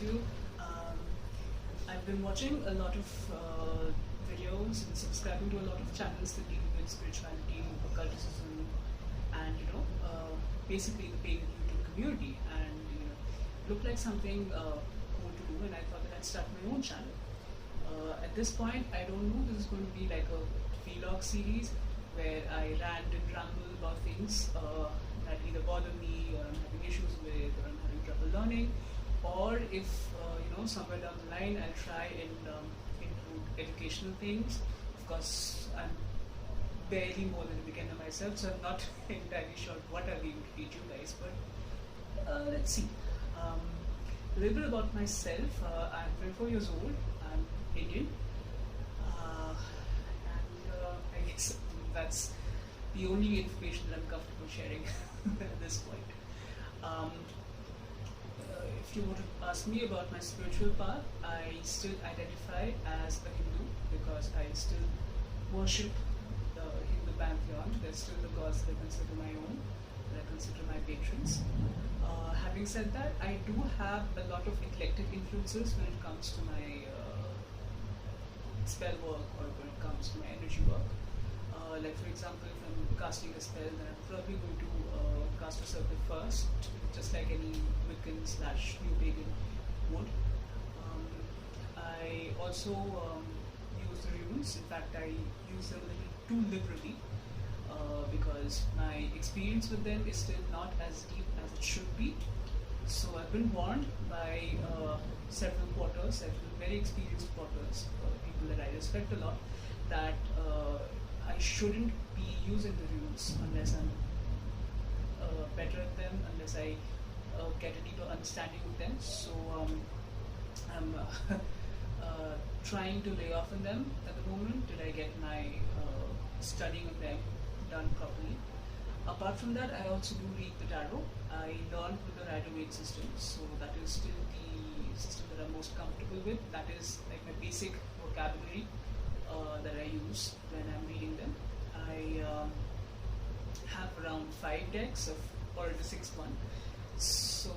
you. Um, I've been watching a lot of videos and subscribing to a lot of channels that deal with spirituality, occultism, and basically the pagan YouTube community. And it looked like something cool to do, and I thought that I'd start my own channel. At this point, I don't know. This is going to be like a vlog series where I rant and ramble about things that either bother me, or I'm having issues with, or I'm having trouble learning, or if somewhere down the line I'll try and include educational things. Of course, I'm barely more than a beginner myself, so I'm not entirely sure what I'll be able to teach you guys. But let's see. A little bit about myself. I'm 24 years old. I'm Indian, and I guess that's the only information that I'm comfortable sharing at this point. Um, if you were to ask me about my spiritual path, I still identify as a Hindu because I still worship the Hindu pantheon. There's still the gods that I consider my own, that I consider my patrons. Having said that, I do have a lot of eclectic influences when it comes to my spell work or when it comes to my energy work. Like for example, if I'm casting a spell, then I'm probably going to cast a circle first, just like any Wiccan / New Pagan would. I also use the runes. In fact, I use them a little too liberally because my experience with them is still not as deep as it should be. So I've been warned by several porters, several very experienced porters, people that I respect a lot, that I shouldn't be using the runes unless I'm better at them, unless I get a deeper understanding of them. So I'm trying to lay off on them at the moment till I get my studying of them done properly. Apart from that, I also do read the tarot. I learned with the Rider-Waite system, so that is still the system that I'm most comfortable with. That is like my basic vocabulary that I use when I'm reading them. I have around 5 decks of, or the 6th one. So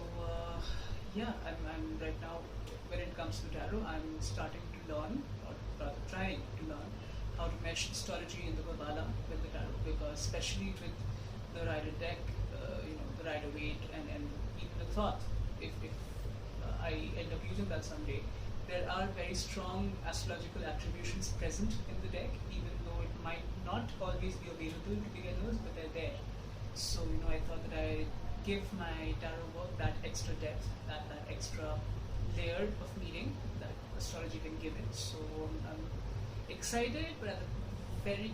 yeah, I'm right now, when it comes to tarot, I'm starting to learn, or rather trying to learn, how to mesh astrology in the Kabbalah with the tarot, because especially with the Rider deck, the Rider-Waite, and even the Thoth, if I end up using that someday, there are very strong astrological attributions present in the deck, even though it might not always be available to beginners, but they're there. So I thought that I give my tarot work that extra depth, that extra layer of meaning that astrology can give it. So I'm excited, but at the very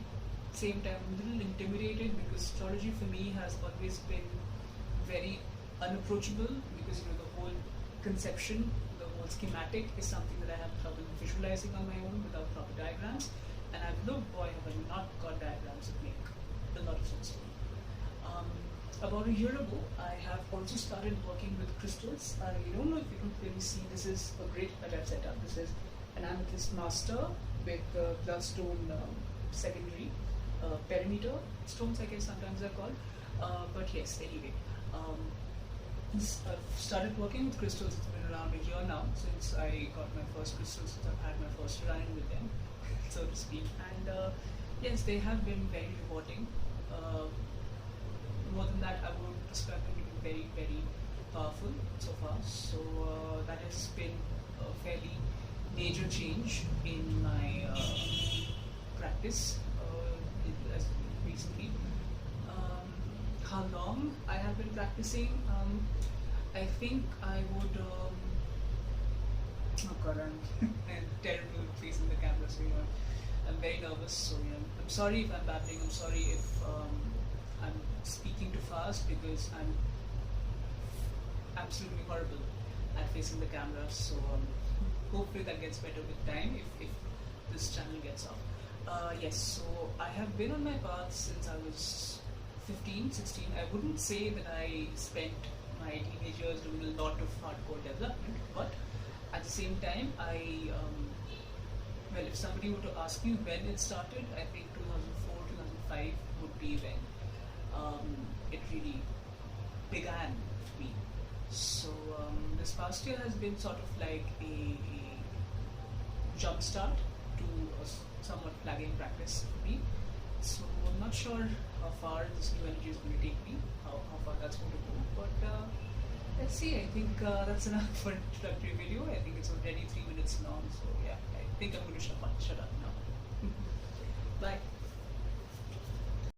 same time I'm a little intimidated, because astrology for me has always been very unapproachable, because the whole conception, the whole schematic is something that I have trouble visualizing on my own without proper diagrams, and I've looked, boy have I not got diagrams that make a lot of sense to me. About a year ago, I have also started working with crystals. I don't know if you can clearly see, this is a grid that I've set up. This is an amethyst master with bloodstone secondary, perimeter stones, I guess sometimes they're called. But yes, anyway. I've started working with crystals. It's been around a year now since I got my first crystals, since I've had my first run with them, so to speak. And yes, they have been very rewarding. More than that, I would describe them to be very, very powerful so far. So that has been a fairly major change in my practice as recently. How long I have been practicing? I think I would. Oh God, I'm terrible at facing the camera, so I'm very nervous. So I'm sorry if I'm babbling. I'm sorry if I'm speaking too fast, because I'm absolutely horrible at facing the camera. So hopefully that gets better with time if this channel gets off. Yes, so I have been on my path since I was 15, 16. I wouldn't say that I spent my teenage years doing a lot of hardcore development, but at the same time, well, if somebody were to ask me when it started, I think 2004, 2005 would be when it really began for me. So this past year has been sort of like a jump start to a somewhat flagging practice for me. So I'm not sure how far this new energy is going to take me, how far that's going to go. But let's see. I think that's enough for introductory video. I think it's already 3 minutes long. So yeah, I think I'm going to shut up now. Bye.